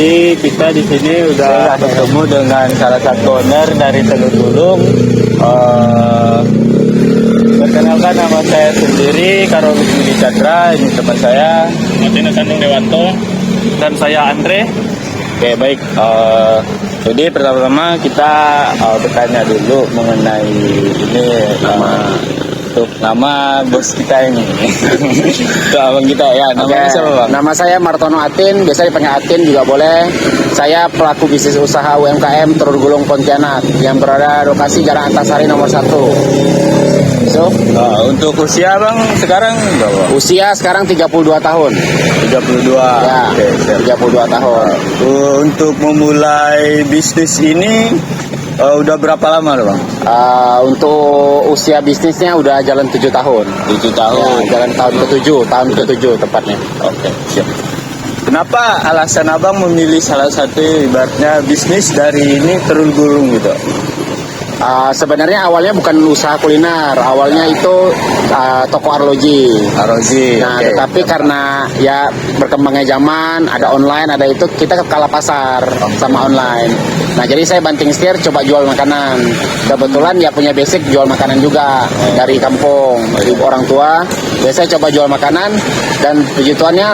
Jadi kita di sini udah bertemu dengan salah satu owner dari Telur Gulung. Perkenalkan, nama saya sendiri Karolus Budi Chandra, ini teman saya Martina Sandung Dewanto, dan saya Andre. Oke, baik. Jadi pertama-tama kita bertanya dulu mengenai ini nama bos kita ini. Itu abang kita ya. Namanya siapa, Bang? Nama saya Martono Atin, biasa dipanggil Atin juga boleh. Saya pelaku bisnis usaha UMKM Telur Gulung Pontianak yang berada lokasi Jalan Antasari nomor 1. So, untuk usia Bang sekarang berapa? usia sekarang 32 tahun. 32. Ya, Oke, siap. 32 tahun. Untuk memulai bisnis ini udah berapa lama loh, Bang? Untuk usia bisnisnya udah jalan 7 tahun. 7 tahun. Ya, jalan tahun ke-7 tepatnya. Oke, siap. Kenapa alasan Abang memilih salah satu ibaratnya bisnis dari ini Telur Gulung gitu? Sebenarnya awalnya bukan usaha kuliner, awalnya itu toko arloji. Nah, oke. tetapi karena ya berkembangnya zaman, ada online, ada itu, kita kalah pasar sama online. Nah, jadi saya banting setir coba jual makanan. Kebetulan ya punya basic jual makanan juga dari kampung, dari orang tua. Biasanya coba jual makanan dan puji Tuhannya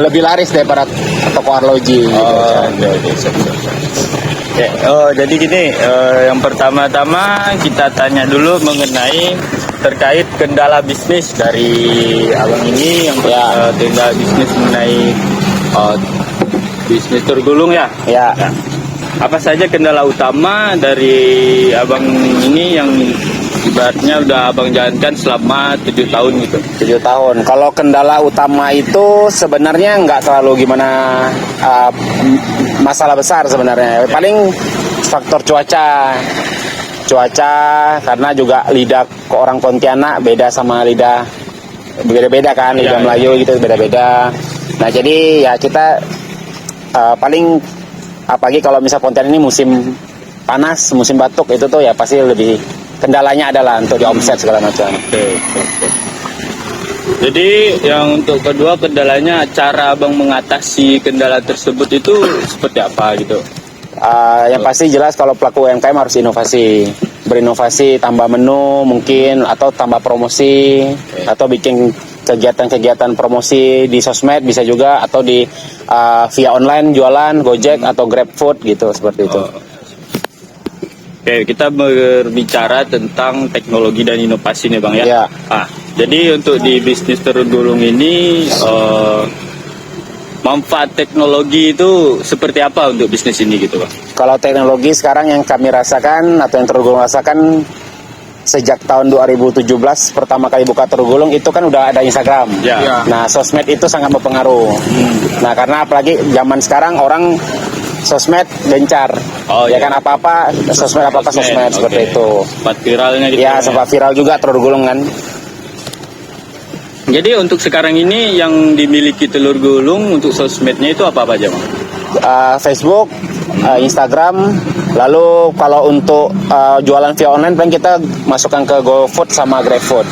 lebih laris daripada toko arloji. Oke, siap. Jadi gini, yang pertama-tama kita tanya dulu mengenai terkait kendala bisnis dari abang ini yang kendala bisnis mengenai bisnis Telur Gulung ya. Ya. Nah, apa saja kendala utama dari abang ini yang ibaratnya udah abang jalankan selama 7 tahun gitu? 7 tahun. Kalau kendala utama itu sebenarnya nggak terlalu gimana masalah besar sebenarnya. Paling faktor cuaca karena juga lidah ke orang Pontianak beda sama lidah beda-beda kan, lidah Melayu gitu beda-beda. Nah, jadi ya kita paling apalagi kalau misal Pontianak ini musim panas, musim batuk itu tuh ya pasti lebih kendalanya adalah untuk di omset segala macam. Oke. Jadi yang untuk kedua kendalanya, cara abang mengatasi kendala tersebut itu seperti apa gitu? Yang pasti jelas kalau pelaku UMKM harus inovasi, berinovasi, tambah menu mungkin atau tambah promosi, atau bikin kegiatan-kegiatan promosi di sosmed bisa juga, atau di via online jualan Gojek atau GrabFood gitu, seperti itu. Oke, kita berbicara tentang teknologi dan inovasi nih Bang ya. Ya. Jadi untuk di bisnis Telur Gulung ini manfaat teknologi itu seperti apa untuk bisnis ini gitu Bang? Kalau teknologi sekarang yang kami rasakan atau yang Telur Gulung rasakan sejak tahun 2017 pertama kali buka Telur Gulung itu kan udah ada Instagram. Ya. Nah, sosmed itu sangat berpengaruh. Nah, karena apalagi zaman sekarang orang sosmed gencar. Ya kan, apa-apa sosmed seperti itu. Sempat viralnya gitu. Ya, sempat viral juga Telur Gulung kan. Jadi untuk sekarang ini yang dimiliki Telur Gulung untuk sosmednya itu apa aja Bang? Facebook, Instagram, lalu kalau untuk jualan via online paling kita masukkan ke GoFood sama GrabFood.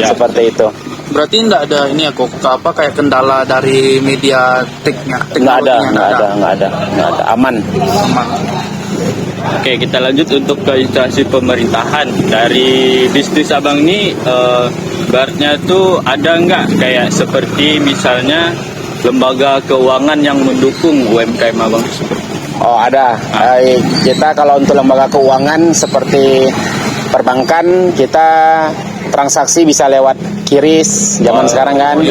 Seperti itu. Berarti nggak ada ini ya kok kayak kendala dari media Nggak ada, aman. Oke, kita lanjut untuk ke instansi pemerintahan. Dari bisnis abang ini ibaratnya tuh ada nggak kayak seperti misalnya lembaga keuangan yang mendukung UMKM abang tersebut? Oh, ada. Kita kalau untuk lembaga keuangan seperti perbankan, kita transaksi bisa lewat QRIS zaman sekarang kan.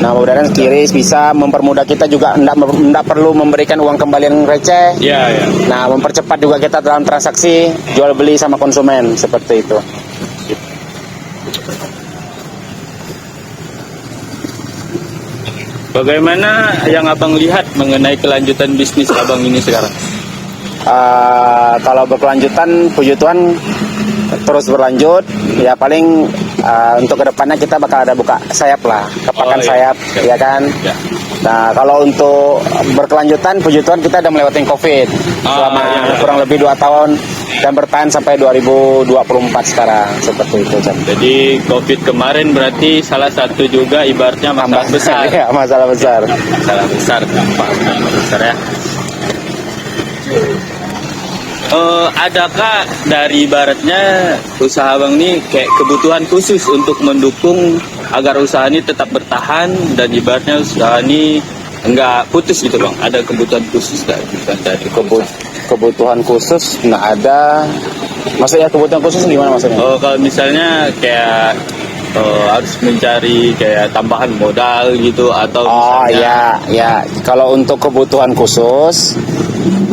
Nah, mudah-mudahan QRIS bisa mempermudah kita juga, enggak perlu memberikan uang kembalian receh. Nah, mempercepat juga kita dalam transaksi jual beli sama konsumen seperti itu. Bagaimana yang abang lihat mengenai kelanjutan bisnis abang ini sekarang? Kalau berkelanjutan, puji Tuhan terus berlanjut. Ya paling untuk kedepannya kita bakal ada buka sayap lah, kepakan sayap, ya kan. Nah, kalau untuk berkelanjutan, puji Tuhan kita udah melewati COVID selama kurang lebih 2 tahun dan bertahan sampai 2024 sekarang, seperti itu. Jadi COVID kemarin berarti salah satu juga ibaratnya masalah besar. Ya, masalah besar. Masalah besar ya. Adakah dari ibaratnya usaha Bang ini kayak kebutuhan khusus untuk mendukung agar usaha ini tetap bertahan dan ibaratnya usaha ini enggak putus gitu Bang? Ada kebutuhan khusus dari Kebutuhan khusus nggak ada. Maksudnya kebutuhan khusus gimana maksudnya? kalau misalnya kayak harus mencari kayak tambahan modal gitu atau Oh misalnya ya. Kalau untuk kebutuhan khusus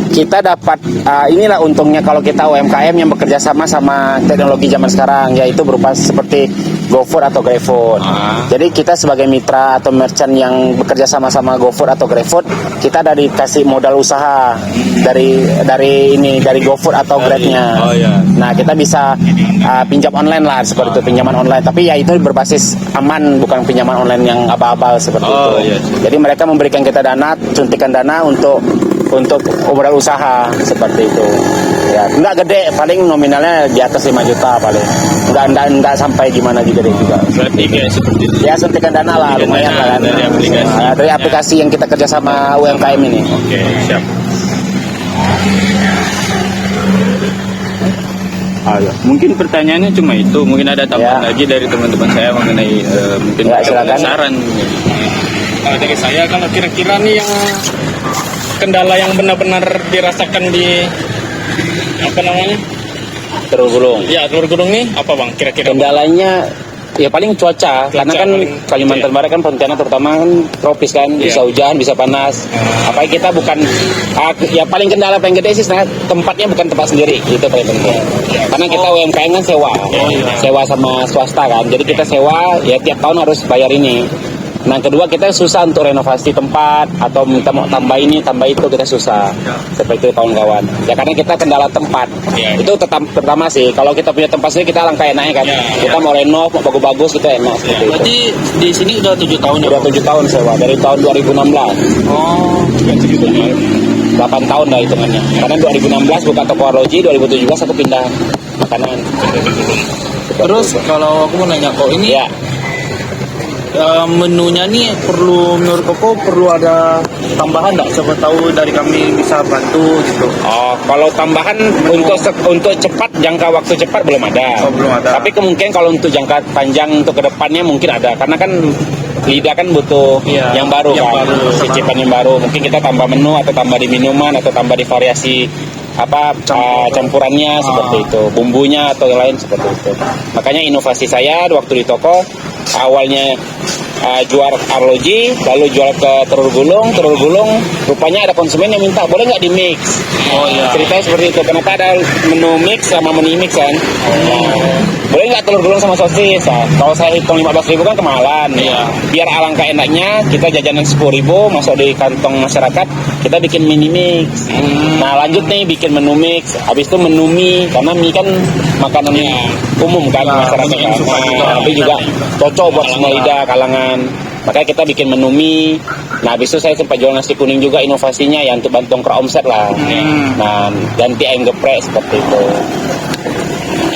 kita dapat inilah untungnya kalau kita UMKM yang bekerja sama teknologi zaman sekarang, yaitu berupa seperti GoFood atau GrabFood. Jadi kita sebagai mitra atau merchant yang bekerja sama GoFood atau GrabFood, kita ada dikasih modal usaha dari GoFood atau Grabnya. Oh iya. Nah kita bisa pinjam online lah seperti itu, pinjaman online. Tapi ya itu berbasis aman, bukan pinjaman online yang abal-abal seperti itu. Iya. Jadi mereka memberikan kita dana, suntikan dana untuk modal usaha seperti itu. Ya, enggak gede, paling nominalnya di atas 5 juta paling. Enggak sampai gimana gede juga. Berarti kayak seperti itu. Ya suntikan dana lah, lumayan lah kan. Dari aplikasi. Dari aplikasi yang kita kerja sama UMKM ini. Oke, siap. Mungkin pertanyaannya cuma itu. Mungkin ada tambahan Ya. lagi dari teman-teman saya mengenai mungkin Ya, silakan. saran. Dari saya kalau kira-kira nih yang kendala yang benar-benar dirasakan di apa namanya Telur gulung. ya telur gulung nih apa Bang kira-kira? Kendalanya ya paling cuaca, karena kan paling, Kalimantan Barat kan Pontianak terutama kan tropis kan, bisa hujan, bisa panas. Apalagi kita bukan ya paling kendala paling gede sih sebenarnya tempatnya bukan tempat sendiri, itu paling penting. Karena kita UMKM kan sewa sama swasta kan, jadi kita sewa ya tiap tahun harus bayar ini. Nah kedua kita susah untuk renovasi tempat atau minta mau tambah ini tambah itu, kita susah seperti itu kawan-kawan ya, karena kita kendala tempat itu pertama sih. Kalau kita punya tempat sendiri kita langkah enaknya kan, kita mau renov mau bagus-bagus itu enak seperti itu. Berarti di sini udah 7 tahun ya? Udah 7 tahun sewa dari tahun 2016. Oh, 8 tahun lah hitungannya. Karena 2016 buka toko arloji, 2017 aku pindah makanan. terus kalau aku mau nanya kok ini Ya, menunya nih menurut Koko perlu ada tambahan nggak? Siapa tahu dari kami bisa bantu gitu. kalau tambahan untuk cepat, jangka waktu cepat belum ada. Oh, belum ada. Tapi kemungkinan kalau untuk jangka panjang untuk kedepannya mungkin ada. Karena kan lidah kan butuh yang baru yang kan, baru. cicipan yang baru. Mungkin kita tambah menu atau tambah di minuman atau tambah di variasi campurannya seperti itu, bumbunya atau yang lain seperti itu. Makanya inovasi saya waktu di toko awalnya jual arloji, lalu jual ke telur gulung, rupanya ada konsumen yang minta boleh nggak di mix. Ceritanya seperti itu. Kenapa ada menu mix sama menu mix kan? Boleh nggak telur gulung sama sosis? Kalau saya hitung 15.000 kan kemahalan. Biar alangkah enaknya kita jajanan 10.000 masuk di kantong masyarakat, kita bikin mini mix. Nah lanjut nih bikin menu mix, habis itu menu mie, karena mie kan makanan umum kan masyarakat kan. Tapi juga cocok buat semua lidah kalangan. Makanya kita bikin menu mie. Nah habis itu saya sempat jual nasi kuning juga, inovasinya ya untuk bantu ngker omset lah. Nah ganti ayam geprek seperti itu.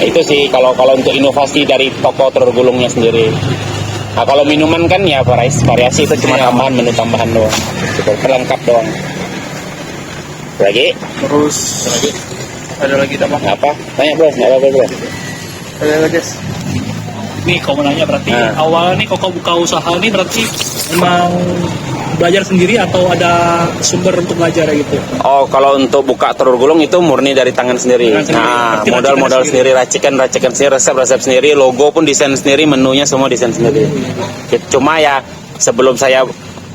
Itu sih kalau untuk inovasi dari toko telur gulungnya sendiri. Nah kalau minuman kan ya variasi itu cuma tambahan, menu tambahan doang, gitu, pelengkap doang. Lagi? Terus ada lagi apa? Apa? Tanya bro, nggak apa-apa bro. Ada lagi. Nih kau mau nanya berarti awalnya nih kau buka usaha nih berarti emang belajar sendiri atau ada sumber untuk belajar gitu? Oh, kalau untuk buka telur gulung itu murni dari tangan sendiri. Nah, modal sendiri, racikan sendiri, resep sendiri, logo pun desain sendiri, menunya semua desain sendiri. Cuma ya sebelum saya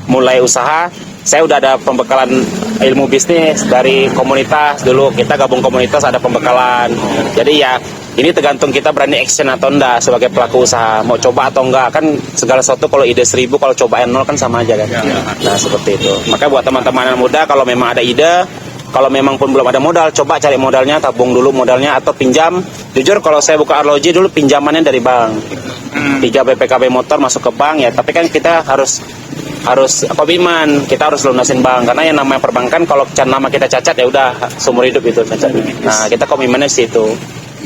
mulai usaha, saya udah ada pembekalan ilmu bisnis dari komunitas dulu. Kita gabung komunitas ada pembekalan. Jadi ya ini tergantung kita berani action atau enggak sebagai pelaku usaha. Mau coba atau enggak, kan segala sesuatu kalau ide 1000 kalau cobain 0 kan sama aja kan. Nah seperti itu. Makanya buat teman-teman yang muda, kalau memang ada ide, kalau memang pun belum ada modal, coba cari modalnya, tabung dulu modalnya atau pinjam. Jujur kalau saya buka arloji dulu pinjamannya dari bank. 3 BPKB motor masuk ke bank ya, tapi kan kita harus komitmen, kita harus lunasin bank, karena yang namanya perbankan kalau nama kita cacat ya udah seumur hidup itu cacat. Nah kita komitmennya di situ.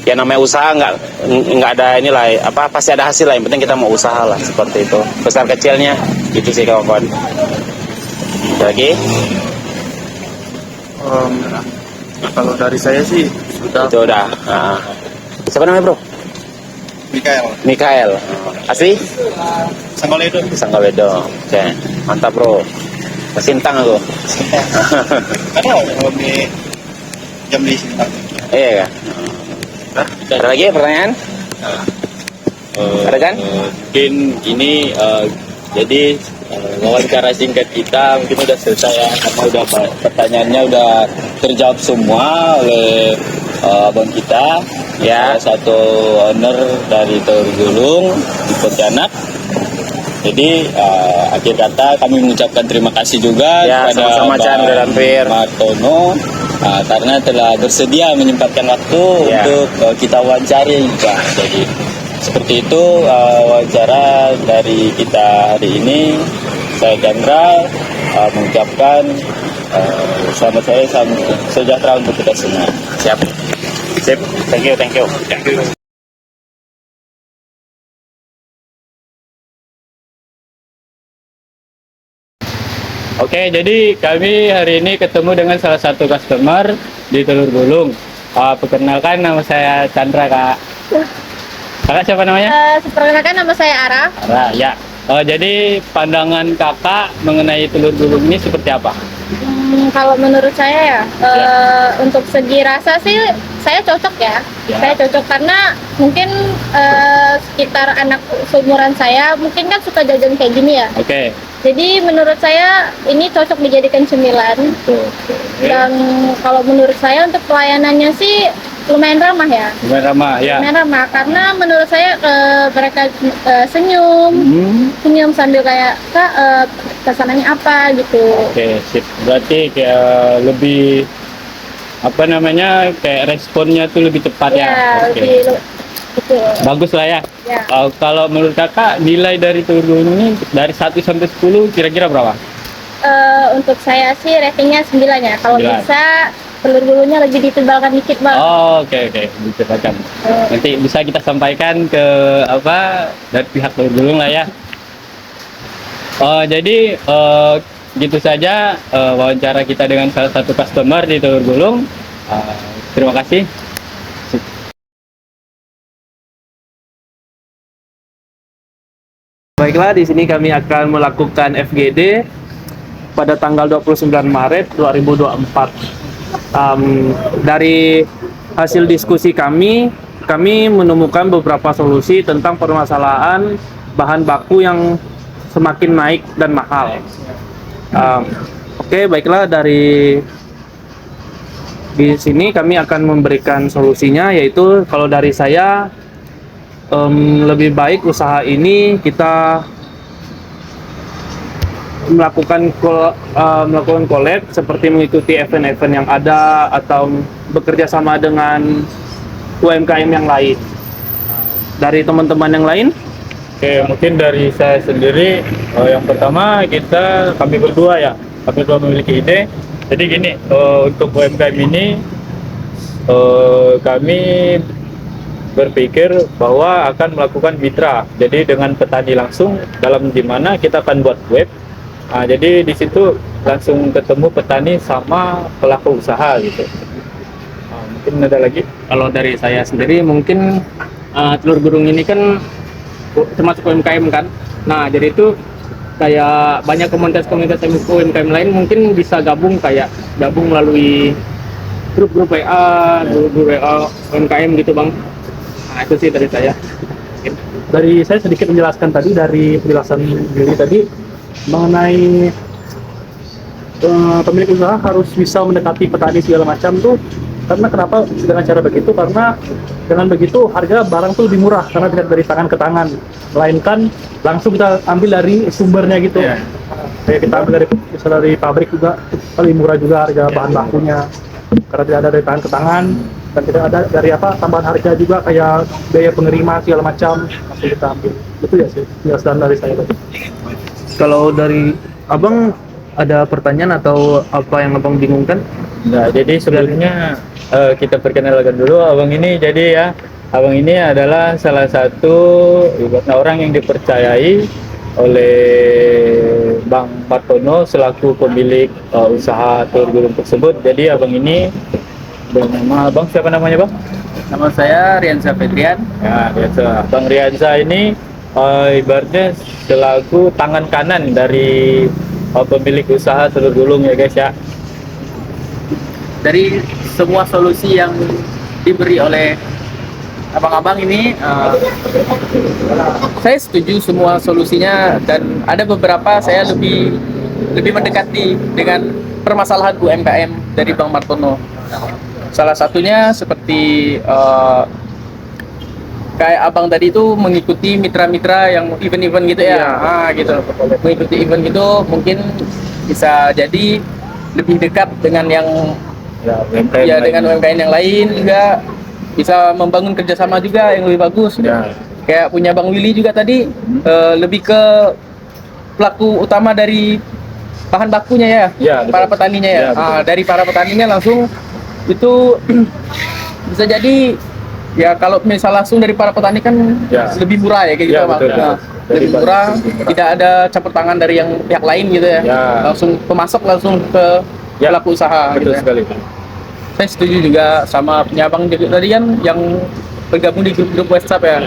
Ya namanya usaha nggak ada inilah pasti ada hasil lah, yang penting kita mau usaha lah seperti itu. Besar kecilnya itu sih kawan-kawan. Lagi Kalau dari saya sih sudah. Itu udah. Nah. Siapa namanya bro? Mikael. Mikael. Asli? Sanggoledo. Sanggawedo. Oke, mantap bro. Kesintang aku. Kalau di jam di sini. Iya ya. Ada lagi pertanyaan? Ada kan? Mungkin ini jadi wawancara singkat kita mungkin udah selesai ya, karena udah pertanyaannya udah terjawab semua oleh abang kita ya, satu owner dari Telur Gulung di Pontianak. Jadi akhir kata kami mengucapkan terima kasih juga Ya, kepada sama-sama, Chan, udah hampir. Martono karena telah bersedia menyempatkan waktu Ya. untuk kita wawancari Pak. Jadi seperti itu wawancara dari kita hari ini. Saya Chandra mengucapkan selamat saya sejahtera untuk kita semua. Siap. Sip. Thank you, thank you. Oke, jadi kami hari ini ketemu dengan salah satu customer di Telur Gulung. Perkenalkan, nama saya Chandra, Kak. Kakak siapa namanya? Perkenalkan, nama saya Ara. Ara, ya. Jadi pandangan kakak mengenai Telur Gulung ini seperti apa? Kalau menurut saya ya, untuk segi rasa sih saya cocok ya. Ya. Saya cocok karena mungkin sekitar anak seumuran saya mungkin kan suka jajan kayak gini ya. Oke. Jadi menurut saya ini cocok dijadikan cemilan. Dan kalau menurut saya untuk pelayanannya sih lumayan ramah ya. Lumayan ramah, ya. Lumayan ramah karena menurut saya mereka senyum, senyum sambil kayak Kak pesanannya apa gitu. Oke, sip. Berarti kayak lebih apa namanya, kayak responnya tuh lebih cepat ya. Ya, Oke. lebih betul. Bagus lah ya. Ya. Kalau menurut kakak nilai dari Telur Gulung ini dari 1 sampai 10 kira-kira berapa? Untuk saya sih ratingnya 9 ya. Kalau 9. bisa telur gulungnya lebih ditebalkan dikit bang. Oh, oke. Diceritakan. Nanti bisa kita sampaikan ke apa dari pihak Telur Gulung lah ya. Jadi gitu saja wawancara kita dengan salah satu customer di Telur Gulung. Terima kasih. Baiklah, di sini kami akan melakukan FGD pada tanggal 29 Maret 2024. Dari hasil diskusi kami menemukan beberapa solusi tentang permasalahan bahan baku yang semakin naik dan mahal. Oke, baiklah, di sini kami akan memberikan solusinya, yaitu kalau dari saya lebih baik usaha ini kita melakukan collab seperti mengikuti event-event yang ada atau bekerja sama dengan UMKM yang lain. Dari teman-teman yang lain? Oke, mungkin dari saya sendiri, yang pertama kami berdua memiliki ide. Jadi gini, untuk UMKM ini kami berpikir bahwa akan melakukan mitra. Jadi dengan petani langsung, di mana kita akan buat web. Jadi di situ langsung ketemu petani sama pelaku usaha gitu. Mungkin ada lagi. Kalau dari saya sendiri mungkin Telur Gulung ini kan termasuk UMKM kan. Nah, jadi itu kayak banyak komunitas-komunitas UMKM lain mungkin bisa gabung melalui grup WA, grup WA UMKM gitu bang. Nah, itu sih dari saya. Dari saya sedikit menjelaskan tadi dari penjelasan Billy tadi mengenai pemilik usaha harus bisa mendekati petani segala macam tuh, karena kenapa dengan cara begitu? Karena dengan begitu harga barang tuh lebih murah karena tidak dari tangan ke tangan, melainkan langsung kita ambil dari sumbernya gitu. Kayak kita ambil dari pabrik juga lebih murah juga harga bahan bakunya karena tidak ada dari tangan ke tangan. Dan tidak ada dari tambahan harga juga kayak biaya pengerima segala macam langsung kita ambil. Itu ya sih penjelasan dari saya tadi. Kalau dari abang ada pertanyaan atau apa yang abang bingungkan? Nah, jadi sebelumnya kita perkenalkan dulu abang ini. Jadi ya, abang ini adalah salah satu orang yang dipercayai oleh Bang Martono selaku pemilik usaha Telur Gulung tersebut. Jadi abang ini Dan nama abang siapa namanya bang? Nama saya Riansa Fetrian. Ya, biasa. Bang Rianza ini ibaratnya selaku tangan kanan dari pemilik usaha telur gulung ya guys ya. Dari semua solusi yang diberi oleh abang-abang ini, saya setuju semua solusinya, dan ada beberapa saya lebih mendekati dengan permasalahan UMKM dari Bang Martono. Salah satunya seperti kayak abang tadi itu mengikuti mitra-mitra yang event-event gitu ya, gitu. Mengikuti event gitu mungkin bisa jadi lebih dekat dengan yang Ya, UMKM ya lain. dengan UMKM yang lain, juga bisa membangun kerjasama juga yang lebih bagus. Ya. Kayak punya Bang Willy juga tadi, lebih ke pelaku utama dari bahan bakunya ya, Ya, betul. para petaninya ya. Ya, betul. Dari para petaninya langsung itu bisa jadi ya, kalau misal langsung dari para petani kan Ya. lebih murah ya kayak gitu Ya, Bang. betul. Nah, Dari lebih murah, lebih murah. tidak ada campur tangan dari yang pihak lain gitu ya. Ya. Langsung pemasok langsung ke Ya, pelaku usaha gitu Betul ya. sekali. Saya setuju juga sama penyabang juga tadi kan yang bergabung di grup WhatsApp ya.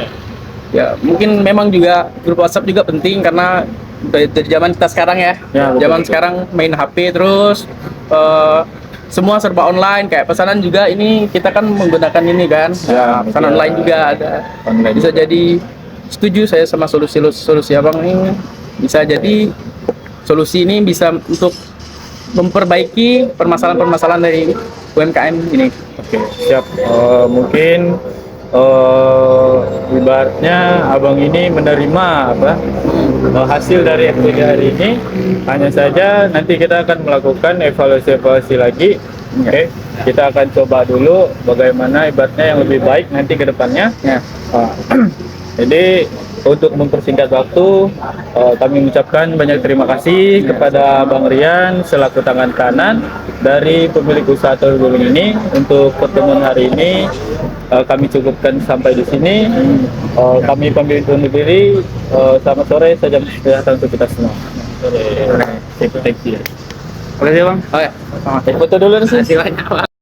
Ya mungkin memang juga grup WhatsApp juga penting karena dari zaman kita sekarang ya. Ya, betul, Zaman betul. sekarang main HP terus, semua serba online, kayak pesanan juga ini kita kan menggunakan ini kan. Ya, Pesanan media online juga ada. online. Bisa jadi, setuju saya sama solusi abang ini, bisa jadi solusi ini bisa untuk memperbaiki permasalahan-permasalahan dari UMKM ini. Oke, siap. Mungkin ibaratnya abang ini menerima apa hasil dari FPD hari ini. Hanya saja nanti kita akan melakukan evaluasi lagi. Oke, kita akan coba dulu bagaimana ibaratnya yang lebih baik nanti ke depannya. Ya. Jadi untuk mempersingkat waktu, kami mengucapkan banyak terima kasih kepada Bang Rian selaku tangan kanan dari pemilik usaha telur gulung ini. Untuk pertemuan hari ini kami cukupkan sampai di sini. Kami pamit undur diri. Selamat sore, salam sejahtera untuk kita semua. Sore. Thank you. Oke sih bang. Oke. Foto dulu sih. Terima kasih banyak bang.